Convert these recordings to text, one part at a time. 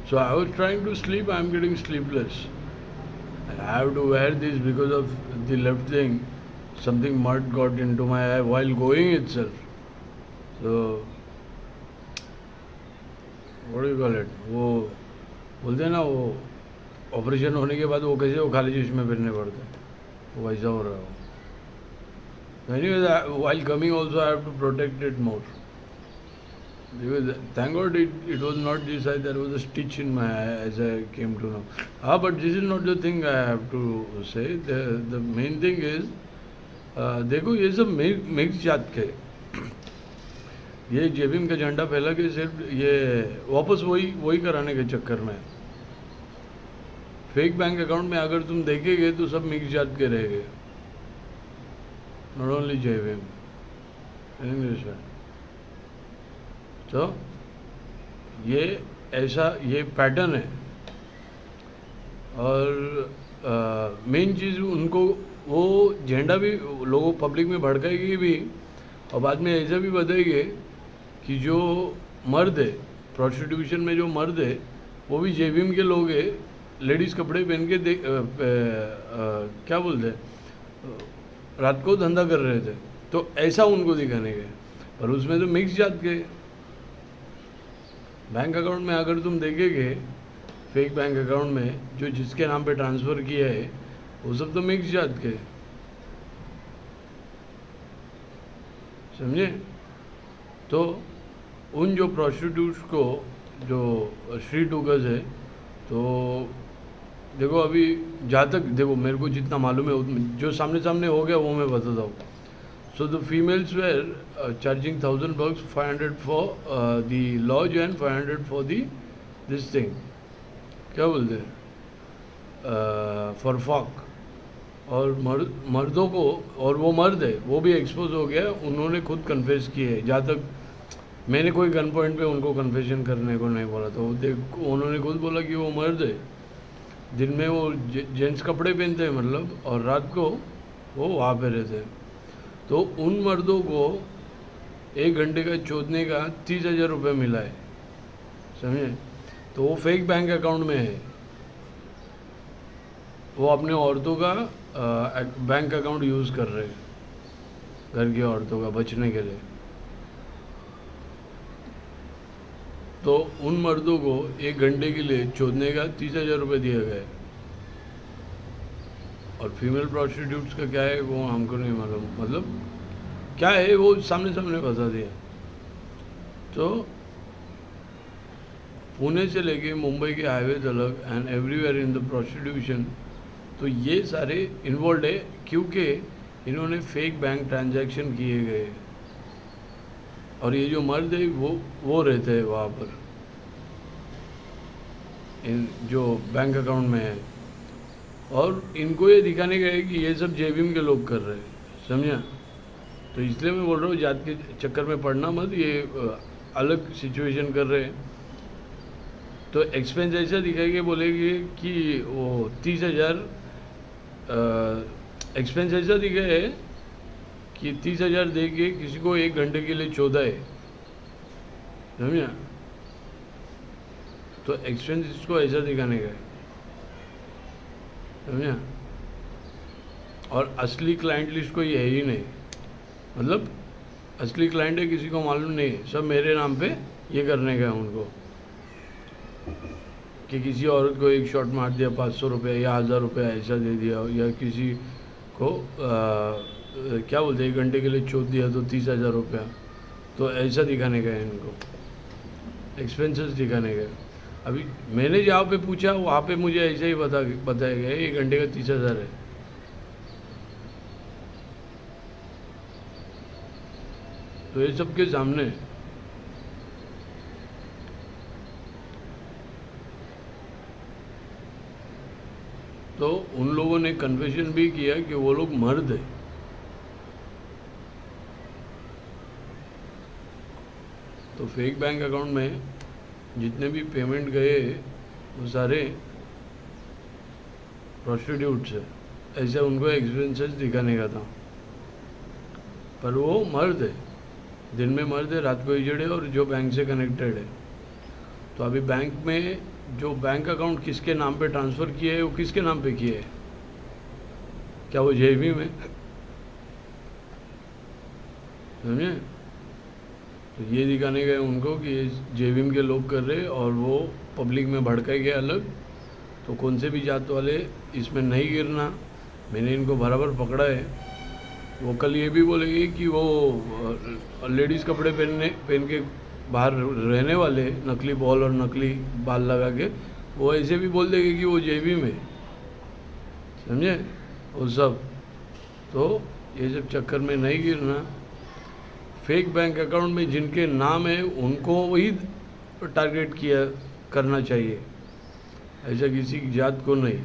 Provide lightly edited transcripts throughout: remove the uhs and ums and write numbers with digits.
So I was trying to sleep, I'm getting sleepless. And I have to wear this because of the left thing. Something mud got into my eye while going itself. So what do you call it? वो बोलते हैं ना वो operation होने के बाद वो कैसे वो खाली चश्मे पहनने पड़ते हैं, वो वैसा हो रहा है वो. Anyways, while coming also I have to protect it more. Because thank God it was not this eye, there was a stitch in my eye as I came to know. But this is not the thing I have to say. The main thing is, देखो ये सब mix जात के, ये JBM का झंडा फैला के सिर्फ ये वापस वही कराने के चक्कर में. फेक बैंक अकाउंट में अगर तुम देखेंगे तो सब मिक्स जात के रह गए, नॉट ओनली जेबीएम, इंग्लिश में. तो ये ऐसा ये पैटर्न है. और मेन चीज़ उनको वो झंडा भी लोगों पब्लिक में भड़काएगी भी, और बाद में ऐसा भी बताएंगे कि जो मर्द है प्रोस्टिट्यूशन में, जो मर्द है वो भी जेबीएम के लोग है, लेडीज़ कपड़े पहन के क्या बोलते हैं, रात को धंधा कर रहे थे. तो ऐसा उनको दिखाने गए, पर उसमें तो मिक्स जात के. बैंक अकाउंट में अगर तुम देखेंगे, फेक बैंक अकाउंट में जो जिसके नाम पे ट्रांसफ़र किया है वो सब तो मिक्स जात के, समझे. तो उन जो प्रोस्टिट्यूट्स को जो स्ट्रीट हुकर्स है, तो देखो अभी जहाँ तक देखो मेरे को जितना मालूम है, जो सामने सामने हो गया वो मैं बताता हूँ. So the females were charging $1,000, 500 for the lodge and 500 for the this thing. क्या बोलते हैं, फॉक. और मर्दों को, और वो मर्द है वो भी एक्सपोज हो गया, उन्होंने खुद कन्फेस किए है. जहाँ तक मैंने कोई गन पॉइंट पे उनको कन्फेशन करने को नहीं बोला, तो उन्होंने खुद बोला कि वो मर्द है. दिन में वो जेंट्स कपड़े पहनते हैं मतलब, और रात को वो वहाँ पे रहते हैं. तो उन मर्दों को 1 घंटे का चोदने का 30,000 रुपये मिला है, समझे. तो वो फेक बैंक अकाउंट में है, वो अपने औरतों का बैंक अकाउंट यूज़ कर रहे हैं घर की औरतों का बचने के लिए. तो उन मर्दों को 1 घंटे के लिए चोदने का 30,000 रुपये दिया गया है. और फीमेल प्रोस्टिट्यूट्स का क्या है वो हमको नहीं मालूम, मतलब क्या है वो सामने सामने बता दिया. तो पुणे से लेके मुंबई के हाईवे तक and everywhere in the prostitution, तो ये सारे इन्वॉल्व है, क्योंकि इन्होंने फेक बैंक ट्रांजैक्शन किए गए. और ये जो मर्द है वो रहते हैं वहाँ पर, इन जो बैंक अकाउंट में है. और इनको ये दिखाने का है कि ये सब जेबीएम के लोग कर रहे हैं, समझा. तो इसलिए मैं बोल रहा हूँ जात के चक्कर में पड़ना मत, ये अलग सिचुएशन कर रहे हैं. तो एक्सपेंस ऐसा दिखाएंगे, बोलेंगे कि वो 30,000 एक्सपेंस ऐसा दिखा है कि 30,000 दे के किसी को 1 घंटे के लिए 14 है, समझा. तो एक्सपेंस इसको ऐसा दिखाने का है, समझा. और असली क्लाइंट लिस्ट कोई है ही नहीं, मतलब असली क्लाइंट है किसी को मालूम नहीं है, सब मेरे नाम पे ये करने का है उनको, कि किसी औरत को एक शॉट मार दिया 500 रुपये या 1,000 रुपये ऐसा दे दिया, या किसी को क्या बोलते 1 घंटे के लिए चोट दिया तो 30,000 रुपया. तो ऐसा दिखाने का है इनको, एक्सपेंसेस दिखाने का. अभी मैंने जहाँ पे पूछा वहाँ पे मुझे ऐसे ही बताया गया 1 घंटे का 30,000 है. तो ये सबके सामने. तो उन लोगों ने कन्फेशन भी किया कि वो लोग मर्द है. तो फेक बैंक अकाउंट में जितने भी पेमेंट गए वो सारे प्रोस्टिट्यूट्स है, ऐसे उनको एक्सपेंसेस दिखाने का था. पर वो मर्द है, दिन में मर्द है, रात को एजेड है, और जो बैंक से कनेक्टेड है. तो अभी बैंक में जो बैंक अकाउंट किसके नाम पे ट्रांसफ़र किए है वो किसके नाम पे किए है? क्या वो जेबी में? समझे? तो ये दिखाने गए उनको कि ये जेबीएम के लोग कर रहे और वो पब्लिक में भड़काए गए अलग। तो कौन से भी जात वाले इसमें नहीं गिरना, मैंने इनको बराबर पकड़ा है। वो कल ये भी बोलेंगे कि वो लेडीज़ कपड़े पहन के बाहर रहने वाले, नकली बॉल और नकली बाल लगा के, वो ऐसे भी बोल देंगे कि वो जेबी में, समझे? वो सब तो ये सब चक्कर में नहीं गिरना। फेक बैंक अकाउंट में जिनके नाम है उनको वही टारगेट किया करना चाहिए, ऐसा किसी की जात को नहीं।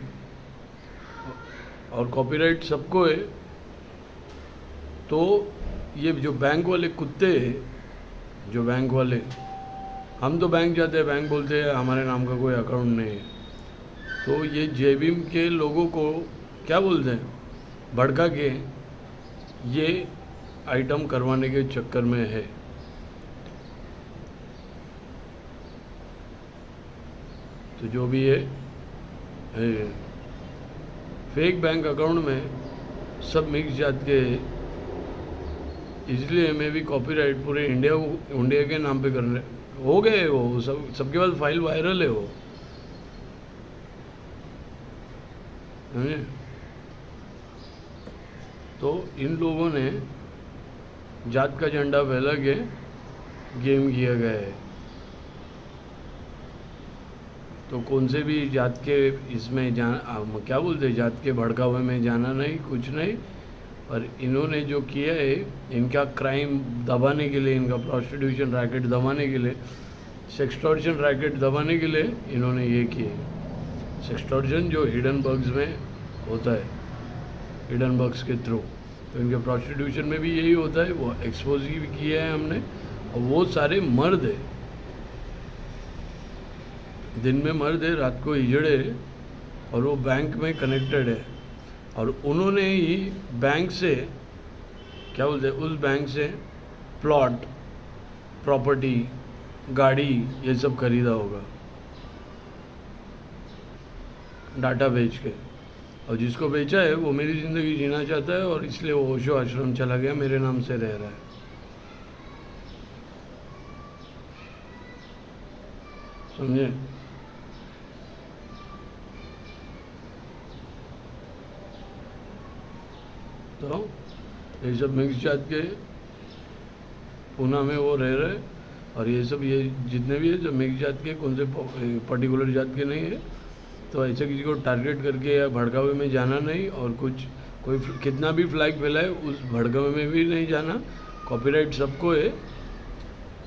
और कॉपीराइट सबको है। तो ये जो बैंक वाले कुत्ते हैं, जो बैंक वाले, हम तो बैंक जाते हैं, बैंक बोलते हैं हमारे नाम का कोई अकाउंट नहीं है। तो ये जेबीएम के लोगों को क्या बोलते हैं, भड़का के ये आइटम करवाने के चक्कर में है। तो जो भी है फेक बैंक अकाउंट में सब मिक्स जात के, इसलिए मैं भी कॉपीराइट पूरे इंडिया के नाम पे करने हो गए। वो सबके पास फाइल वायरल है वो, समझे? तो इन लोगों ने जात का झंडा फैला के गेम किया गया है। तो कौन से भी जात के इसमें क्या बोलते हैं, जात के भड़कावे में जाना नहीं, कुछ नहीं। और इन्होंने जो किया है, इनका क्राइम दबाने के लिए, इनका प्रोस्टिट्यूशन रैकेट दबाने के लिए, सेक्सटॉर्शन रैकेट दबाने के लिए इन्होंने ये किए। सेक्सटॉर्शन जो हिडन बग्स में होता है, हिडन बग्स के थ्रू, तो इनके प्रोस्टिट्यूशन में भी यही होता है। वो एक्सपोज भी किया है हमने। और वो सारे मर्द है, दिन में मर्द है, रात को हिजड़े है, और वो बैंक में कनेक्टेड है। और उन्होंने ही बैंक से क्या बोलते हैं, उस बैंक से प्लॉट, प्रॉपर्टी, गाड़ी, ये सब खरीदा होगा डाटा बेच के। और जिसको बेचा है वो मेरी ज़िंदगी जीना चाहता है और इसलिए वो ओशो आश्रम चला गया, मेरे नाम से रह रहा है। समझे? तो ये सब मिक्स जात के पूना में वो रह रहे, और ये सब ये जितने भी है जो मिक्स जात के, कौन से पर्टिकुलर जात के नहीं है। तो ऐसे किसी को टारगेट करके या भड़कावे में जाना नहीं, और कोई कितना भी फ्लैग फैलाए उस भड़कावे में भी नहीं जाना। कॉपीराइट सबको है,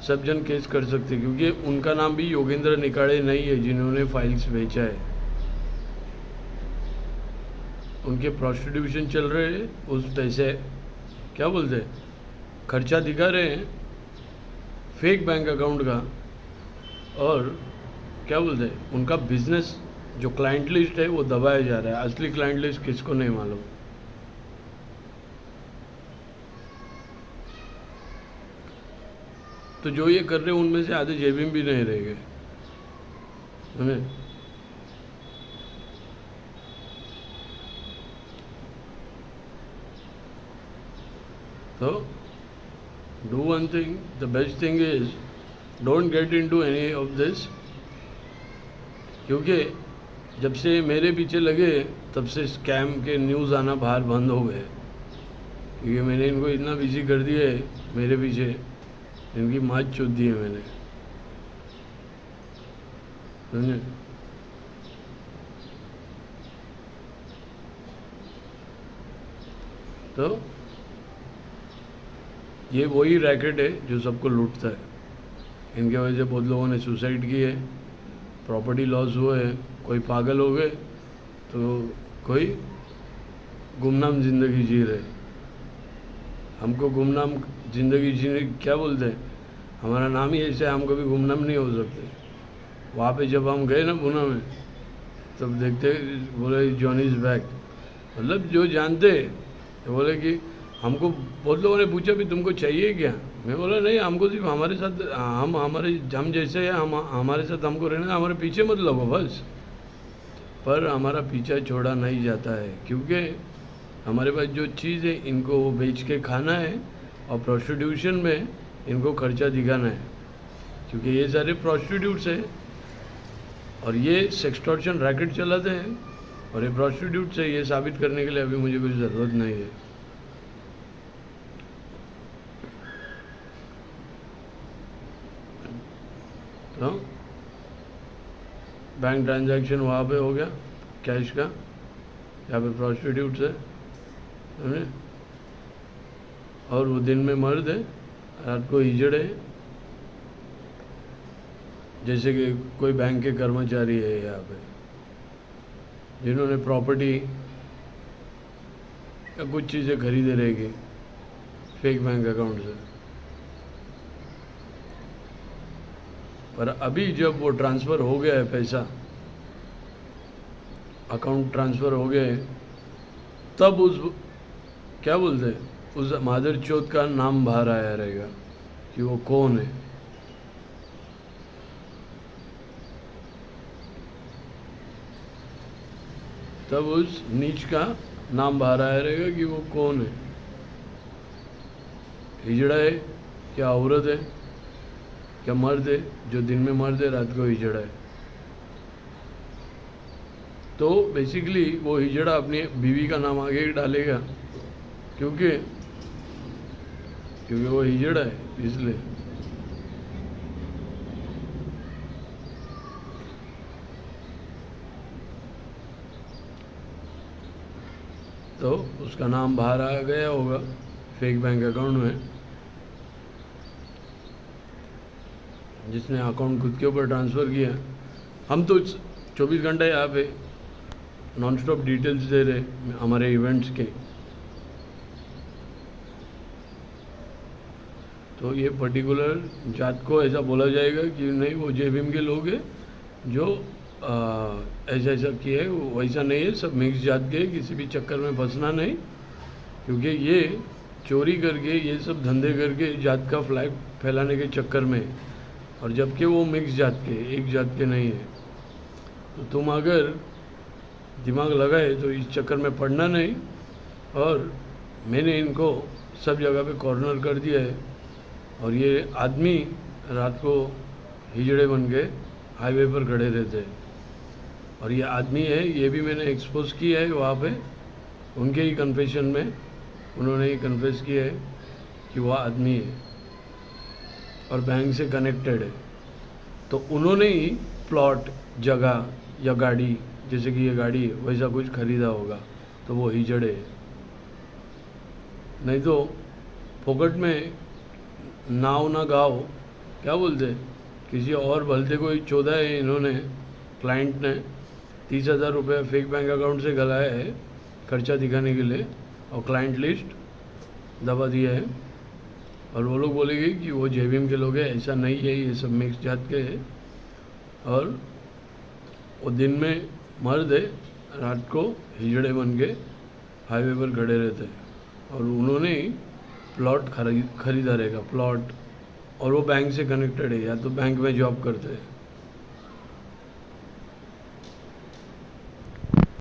सब जन केस कर सकते, क्योंकि उनका नाम भी योगेंद्र निकाड़े नहीं है जिन्होंने फाइल्स बेचा है। उनके प्रोस्टिट्यूशन चल रहे हैं, उस पैसे क्या बोलते हैं, खर्चा दिखा रहे हैं फेक बैंक अकाउंट का। और क्या बोलते हैं, उनका बिजनेस जो क्लाइंट लिस्ट है वो दबाया जा रहा है। असली क्लाइंट लिस्ट किसको नहीं मालूम। तो जो ये कर रहे हैं उनमें से आधे जेबी में भी नहीं रह गए, समझे? तो do one thing, the best thing is don't get into any of this. क्योंकि जब से मेरे पीछे लगे तब से स्कैम के न्यूज़ आना बाहर बंद हो गए, क्योंकि मैंने इनको इतना बिजी कर दिया है मेरे पीछे, इनकी माच चूत दी है मैंने, समझे? तो ये वही रैकेट है जो सबको लूटता है। इनके वजह से बहुत लोगों ने सुसाइड की है, प्रॉपर्टी लॉस हुए है, कोई पागल हो गए, तो कोई गुमनाम ज़िंदगी जी रहे। हमको गुमनाम ज़िंदगी जीने क्या बोलते हैं, हमारा नाम ही ऐसे है, हम कभी गुमनाम नहीं हो सकते। वहाँ पे जब हम गए ना पूना में, तब देखते बोले जॉनी इज़ बैक, मतलब जो जानते तो बोले कि हमको बहुत लोगों ने पूछा भी तुमको चाहिए क्या, मैं बोला नहीं, हमको सिर्फ हमारे साथ हम जैसे हैं, हम हमारे साथ हमको रहना, हमारे पीछे मत लगो बस। पर हमारा पीछा छोड़ा नहीं जाता है, क्योंकि हमारे पास जो चीज़ है इनको वो बेच के खाना है, और प्रोस्टिट्यूशन में इनको खर्चा दिखाना है, क्योंकि ये सारे प्रोस्टिट्यूट्स हैं और ये सेक्सटॉर्शन रैकेट चलाते हैं, और ये प्रोस्टिट्यूट्स है, ये साबित करने के लिए अभी मुझे कुछ ज़रूरत नहीं है। तो बैंक ट्रांजैक्शन वहाँ पे हो गया कैश का, यहाँ पे प्रोस्टिट्यूट्स है, समझे? और वो दिन में मर्द है, रात को हिजड़ है, जैसे कि कोई बैंक के कर्मचारी है यहाँ पे, जिन्होंने प्रॉपर्टी या कुछ चीज़ें खरीदे रहेगी फेक बैंक अकाउंट से। पर अभी जब वो ट्रांसफ़र हो गया है, पैसा अकाउंट ट्रांसफ़र हो गए, तब उस क्या बोलते हैं, उस मादर चौथ का नाम बाहर आया रहेगा कि वो कौन है। तब उस नीच का नाम बाहर आया रहेगा कि वो कौन है, हिजड़ा है क्या औरत है क्या मर्द है, जो दिन में मर्द है रात को हिजड़ा है। तो बेसिकली वो हिजड़ा अपनी बीवी का नाम आगे डालेगा, क्योंकि वो हिजड़ा है, इसलिए। तो उसका नाम बाहर आ गया होगा फेक बैंक अकाउंट में, जिसने अकाउंट खुद के ऊपर ट्रांसफ़र किया। हम तो 24 घंटे यहाँ पे नॉन स्टॉप डिटेल्स दे रहे हमारे इवेंट्स के। तो ये पर्टिकुलर जात को ऐसा बोला जाएगा कि नहीं, वो जय भीम के लोग हैं जो ऐसा ऐसा किए, वैसा नहीं है, सब मिक्स जात के, किसी भी चक्कर में फंसना नहीं, क्योंकि ये चोरी करके, ये सब धंधे करके जात का फ्लैग फैलाने के चक्कर में, और जबकि वो मिक्स जात के, एक जात के नहीं है। तो तुम अगर दिमाग लगाए तो इस चक्कर में पड़ना नहीं। और मैंने इनको सब जगह पे कॉर्नर कर दिया है, और ये आदमी रात को हिजड़े बन के हाईवे पर खड़े रहते हैं, और ये आदमी है, ये भी मैंने एक्सपोज किया है वहाँ पे, उनके ही कन्फेशन में उन्होंने ही कन्फेस किया है कि वह आदमी है और बैंक से कनेक्टेड है। तो उन्होंने ही प्लॉट, जगह या गाड़ी, जैसे कि ये गाड़ी है, वैसा कुछ खरीदा होगा, तो वो हिजड़े है। नहीं तो फोकट में नाव ना गाओ, क्या बोलते, किसी और भलते को ही चौदह है, इन्होंने क्लाइंट ने 30,000 रुपये फेक बैंक अकाउंट से गलाया है खर्चा दिखाने के लिए, और क्लाइंट लिस्ट दबा दिया है, और वो लोग बोलेंगे कि वो जय भीम के लोग हैं। ऐसा नहीं है, ये सब मिक्स जात के हैं, और वो दिन में मर्द है, रात को हिजड़े बन के हाईवे पर खड़े रहते हैं, और उन्होंने ही प्लॉट खरीदा रहेगा, प्लॉट, और वो बैंक से कनेक्टेड है, या तो बैंक में जॉब करते हैं।